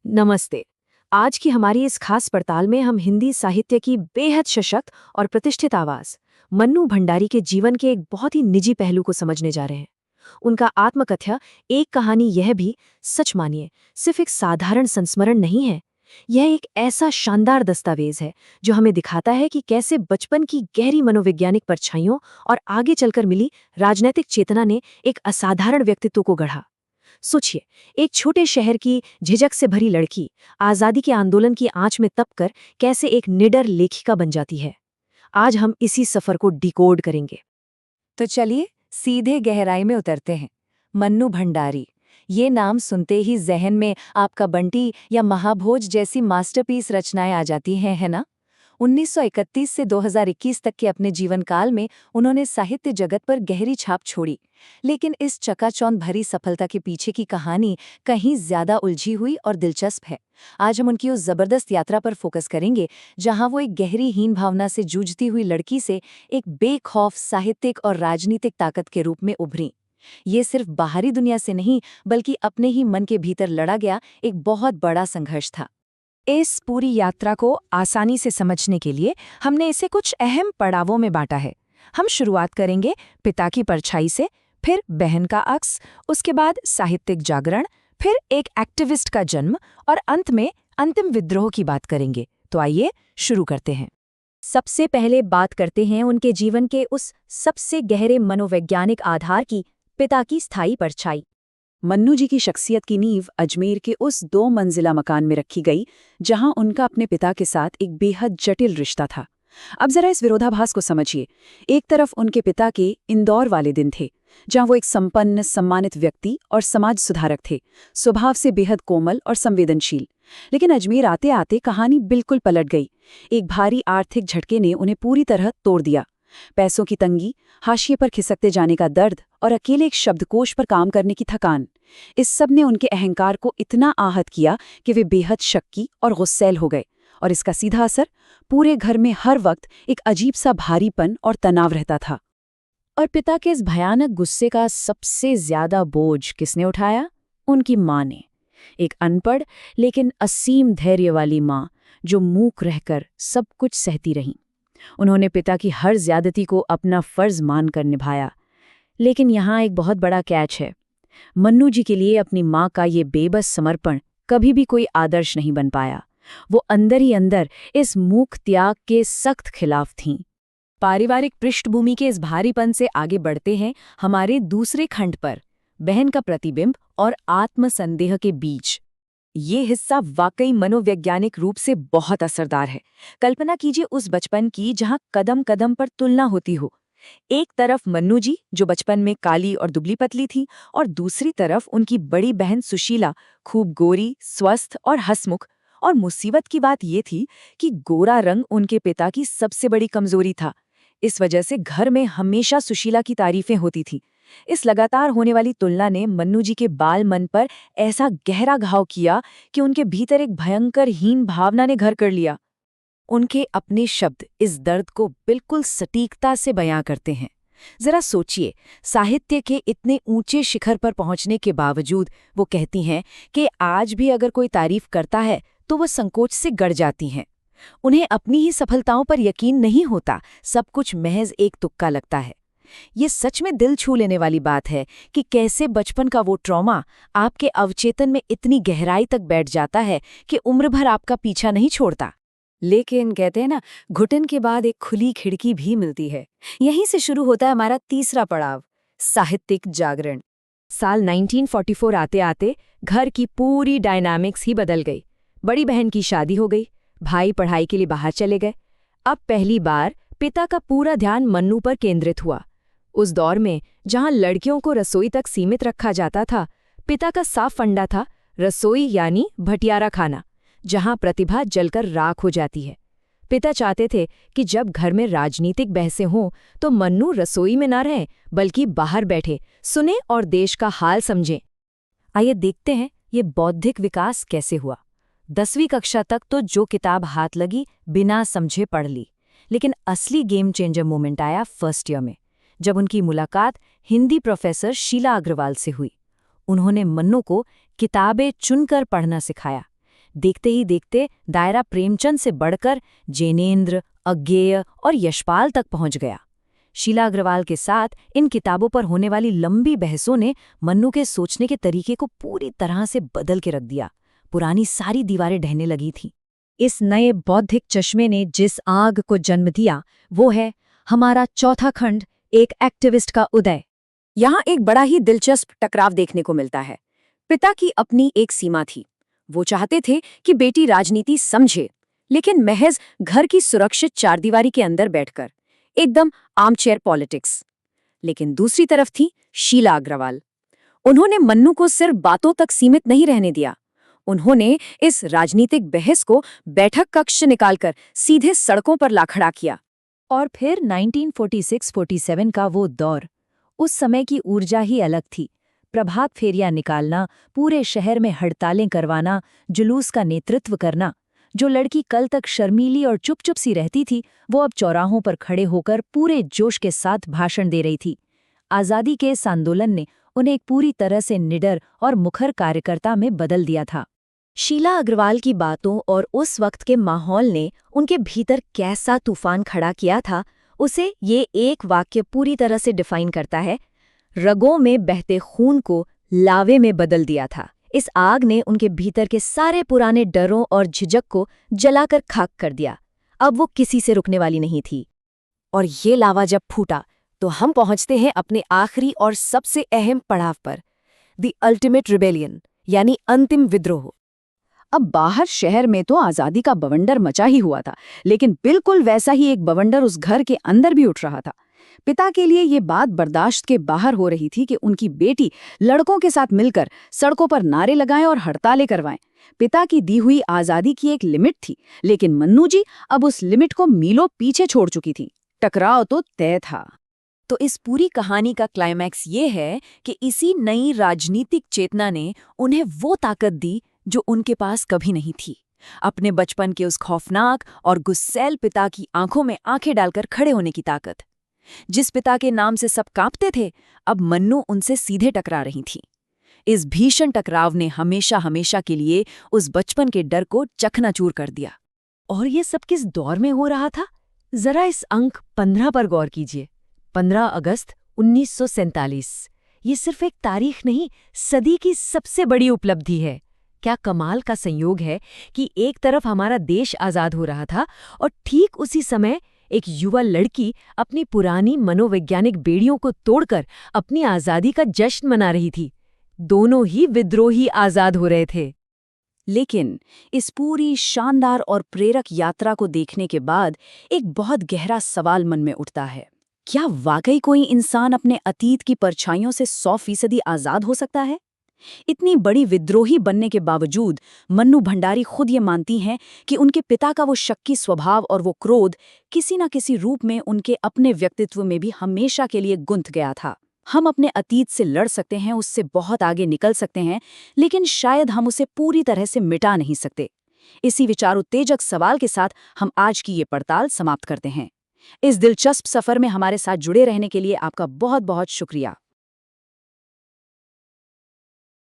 नमस्ते। आज की हमारी इस खास पड़ताल में हम हिंदी साहित्य की बेहद सशक्त और प्रतिष्ठित आवाज मन्नू भंडारी के जीवन के एक बहुत ही निजी पहलू को समझने जा रहे हैं। उनका आत्मकथ्य एक कहानी यह भी, सच मानिए, सिर्फ एक साधारण संस्मरण नहीं है। यह एक ऐसा शानदार दस्तावेज है जो हमें दिखाता है कि कैसे बचपन की गहरी मनोवैज्ञानिक परछाइयों और आगे चलकर मिली राजनैतिक चेतना ने एक असाधारण व्यक्तित्व को गढ़ा। सोचिए, एक छोटे शहर की झिझक से भरी लड़की आजादी के आंदोलन की आंच में तपकर कैसे एक निडर लेखिका बन जाती है। आज हम इसी सफर को डिकोड करेंगे। तो चलिए सीधे गहराई में उतरते हैं। मन्नू भंडारी, ये नाम सुनते ही जहन में आपका बंटी या महाभोज जैसी मास्टरपीस रचनाएं आ जाती हैं, है ना? 1931 से 2021 तक के अपने जीवन काल में उन्होंने साहित्य जगत पर गहरी छाप छोड़ी। लेकिन इस चकाचौंध भरी सफलता के पीछे की कहानी कहीं ज्यादा उलझी हुई और दिलचस्प है। आज हम उनकी उस जबरदस्त यात्रा पर फोकस करेंगे जहां वो एक गहरी हीन भावना से जूझती हुई लड़की से एक बेखौफ साहित्यिक और राजनीतिक ताकत के रूप में उभरी। ये सिर्फ बाहरी दुनिया से नहीं, बल्कि अपने ही मन के भीतर लड़ा गया एक बहुत बड़ा संघर्ष था। इस पूरी यात्रा को आसानी से समझने के लिए हमने इसे कुछ अहम पड़ावों में बांटा है। हम शुरुआत करेंगे पिता की परछाई से, फिर बहन का अक्स, उसके बाद साहित्यिक जागरण, फिर एक एक्टिविस्ट का जन्म और अंत में अंतिम विद्रोह की बात करेंगे। तो आइए शुरू करते हैं। सबसे पहले बात करते हैं उनके जीवन के उस सबसे गहरे मनोवैज्ञानिक आधार की, पिता की स्थायी परछाई। मन्नू जी की शख्सियत की नींव अजमेर के उस 2 मंजिला मकान में रखी गई जहां उनका अपने पिता के साथ एक बेहद जटिल रिश्ता था। अब जरा इस विरोधाभास को समझिए। एक तरफ उनके पिता के इंदौर वाले दिन थे, जहां वो एक संपन्न, सम्मानित व्यक्ति और समाज सुधारक थे, स्वभाव से बेहद कोमल और संवेदनशील। लेकिन अजमेर आते आते कहानी बिल्कुल पलट गई। एक भारी आर्थिक झटके ने उन्हें पूरी तरह तोड़ दिया। पैसों की तंगी, हाशिए पर खिसकते जाने का दर्द और अकेले एक शब्दकोश पर काम करने की थकान, इस सब ने उनके अहंकार को इतना आहत किया कि वे बेहद शक्की और गुस्सैल हो गए। और इसका सीधा असर, पूरे घर में हर वक्त एक अजीब सा भारीपन और तनाव रहता था। और पिता के इस भयानक गुस्से का सबसे ज्यादा बोझ किसने उठाया? उनकी माँ ने। एक अनपढ़ लेकिन असीम धैर्य वाली माँ, जो मूक रहकर सब कुछ सहती रही। उन्होंने पिता की हर ज्यादती को अपना फर्ज मानकर निभाया। लेकिन यहाँ एक बहुत बड़ा कैच है। मन्नू जी के लिए अपनी माँ का ये बेबस समर्पण कभी भी कोई आदर्श नहीं बन पाया। वो अंदर ही अंदर इस मूक त्याग के सख्त खिलाफ थीं। पारिवारिक पृष्ठभूमि के इस भारीपन से आगे बढ़ते हैं हमारे दूसरे खंड पर, बहन का प्रतिबिंब और आत्मसंदेह के बीच। ये हिस्सा वाकई मनोवैज्ञानिक रूप से बहुत असरदार है। कल्पना कीजिए उस बचपन की जहां कदम कदम पर तुलना होती हो। एक तरफ मन्नू जी, जो बचपन में काली और दुबली पतली थी, और दूसरी तरफ उनकी बड़ी बहन सुशीला, खूब गोरी, स्वस्थ और हंसमुख। और मुसीबत की बात ये थी कि गोरा रंग उनके पिता की सबसे बड़ी कमजोरी था। इस वजह से घर में हमेशा सुशीला की तारीफें होती थी। इस लगातार होने वाली तुलना ने मन्नू जी के बाल मन पर ऐसा गहरा घाव किया कि उनके भीतर एक भयंकर हीन भावना ने घर कर लिया। उनके अपने शब्द इस दर्द को बिल्कुल सटीकता से बयां करते हैं। जरा सोचिए, साहित्य के इतने ऊंचे शिखर पर पहुंचने के बावजूद वो कहती हैं कि आज भी अगर कोई तारीफ करता है तो वो संकोच से गड़ जाती हैं। उन्हें अपनी ही सफलताओं पर यकीन नहीं होता, सब कुछ महज एक तुक्का लगता है। ये सच में दिल छू लेने वाली बात है कि कैसे बचपन का वो ट्रॉमा आपके अवचेतन में इतनी गहराई तक बैठ जाता है कि उम्र भर आपका पीछा नहीं छोड़ता। लेकिन कहते हैं ना, घुटन के बाद एक खुली खिड़की भी मिलती है। यहीं से शुरू होता है हमारा तीसरा पड़ाव, साहित्यिक जागरण। साल 1944 आते आते घर की पूरी डायनामिक्स ही बदल गई। बड़ी बहन की शादी हो गई, भाई पढ़ाई के लिए बाहर चले गए। अब पहली बार पिता का पूरा ध्यान मन्नू पर केंद्रित हुआ। उस दौर में जहां लड़कियों को रसोई तक सीमित रखा जाता था, पिता का साफ फंडा था रसोई यानी भटियारा खाना, जहां प्रतिभा जलकर राख हो जाती है। पिता चाहते थे कि जब घर में राजनीतिक बहसें हों तो मन्नू रसोई में न रहें, बल्कि बाहर बैठे सुने और देश का हाल समझें। आइए देखते हैं ये बौद्धिक विकास कैसे हुआ। 10वीं कक्षा तक तो जो किताब हाथ लगी बिना समझे पढ़ ली। लेकिन असली गेम चेंजर मोमेंट आया फर्स्ट ईयर में, जब उनकी मुलाकात हिंदी प्रोफेसर शीला अग्रवाल से हुई। उन्होंने मन्नू को किताबें चुनकर पढ़ना सिखाया। देखते ही देखते दायरा प्रेमचंद से बढ़कर जैनेन्द्र, अज्ञेय और यशपाल तक पहुंच गया। शीला अग्रवाल के साथ इन किताबों पर होने वाली लंबी बहसों ने मन्नू के सोचने के तरीके को पूरी तरह से बदल के रख दिया। पुरानी सारी दीवारें ढहने लगी थीं। इस नए बौद्धिक चश्मे ने जिस आग को जन्म दिया वो है हमारा चौथा खंड, एक एक्टिविस्ट का उदय। यहाँ एक बड़ा ही दिलचस्प टकराव देखने को मिलता है। पिता की अपनी एक सीमा थी। वो चाहते थे कि बेटी राजनीति समझे, लेकिन महज घर की सुरक्षित चारदीवारी के अंदर बैठकर, एकदम आर्मचेयर पॉलिटिक्स। लेकिन दूसरी तरफ थी शीला अग्रवाल। उन्होंने मन्नू को सिर्फ बातों तक सीमित नहीं रहने दिया। उन्होंने इस राजनीतिक बहस को बैठक कक्ष से निकालकर सीधे सड़कों पर ला खड़ा किया। और फिर 1946-47 का वो दौर, उस समय की ऊर्जा ही अलग थी। प्रभात फेरियां निकालना, पूरे शहर में हड़तालें करवाना, जुलूस का नेतृत्व करना। जो लड़की कल तक शर्मीली और चुप-चुप सी रहती थी, वो अब चौराहों पर खड़े होकर पूरे जोश के साथ भाषण दे रही थी। आज़ादी के इस आंदोलन ने उन्हें एक पूरी तरह से निडर और मुखर कार्यकर्ता में बदल दिया था। शीला अग्रवाल की बातों और उस वक्त के माहौल ने उनके भीतर कैसा तूफान खड़ा किया था, उसे ये एक वाक्य पूरी तरह से डिफाइन करता है। रगों में बहते खून को लावे में बदल दिया था। इस आग ने उनके भीतर के सारे पुराने डरों और झिझक को जलाकर खाक कर दिया। अब वो किसी से रुकने वाली नहीं थी। और ये लावा जब फूटा तो हम पहुंचते हैं अपने आखिरी और सबसे अहम पड़ाव पर, द अल्टीमेट रिबेलियन, यानी अंतिम विद्रोह। अब बाहर शहर में तो आज़ादी का बवंडर मचा ही हुआ था, लेकिन बिल्कुल वैसा ही एक बवंडर उस घर के अंदर भी उठ रहा था। पिता के लिए ये बात बर्दाश्त के बाहर हो रही थी कि उनकी बेटी लड़कों के साथ मिलकर सड़कों पर नारे लगाएं और हड़तालें करवाएं। पिता की दी हुई आज़ादी की एक लिमिट थी, लेकिन मन्नू जी अब उस लिमिट को मीलों पीछे छोड़ चुकी थी। टकराव तो तय था। तो इस पूरी कहानी का क्लाइमैक्स ये है कि इसी नई राजनीतिक चेतना ने उन्हें वो ताकत दी जो उनके पास कभी नहीं थी। अपने बचपन के उस खौफनाक और गुस्सैल पिता की आंखों में आंखें डालकर खड़े होने की ताकत। जिस पिता के नाम से सब कांपते थे, अब मन्नू उनसे सीधे टकरा रही थी। इस भीषण टकराव ने हमेशा हमेशा के लिए उस बचपन के डर को चकनाचूर कर दिया। और ये सब किस दौर में हो रहा था? जरा इस अंक 15 पर गौर कीजिए। 15 अगस्त 1947। ये सिर्फ एक तारीख नहीं, सदी की सबसे बड़ी उपलब्धि है। क्या कमाल का संयोग है कि एक तरफ हमारा देश आज़ाद हो रहा था और ठीक उसी समय एक युवा लड़की अपनी पुरानी मनोवैज्ञानिक बेड़ियों को तोड़कर अपनी आज़ादी का जश्न मना रही थी। दोनों ही विद्रोही आज़ाद हो रहे थे। लेकिन इस पूरी शानदार और प्रेरक यात्रा को देखने के बाद एक बहुत गहरा सवाल मन में उठता है। क्या वाकई कोई इंसान अपने अतीत की परछाइयों से 100% आज़ाद हो सकता है? इतनी बड़ी विद्रोही बनने के बावजूद मन्नू भंडारी खुद ये मानती हैं कि उनके पिता का वो शक्की स्वभाव और वो क्रोध किसी न किसी रूप में उनके अपने व्यक्तित्व में भी हमेशा के लिए गुंथ गया था। हम अपने अतीत से लड़ सकते हैं, उससे बहुत आगे निकल सकते हैं, लेकिन शायद हम उसे पूरी तरह से मिटा नहीं सकते। इसी विचारोत्तेजक सवाल के साथ हम आज की ये पड़ताल समाप्त करते हैं। इस दिलचस्प सफर में हमारे साथ जुड़े रहने के लिए आपका बहुत बहुत शुक्रिया।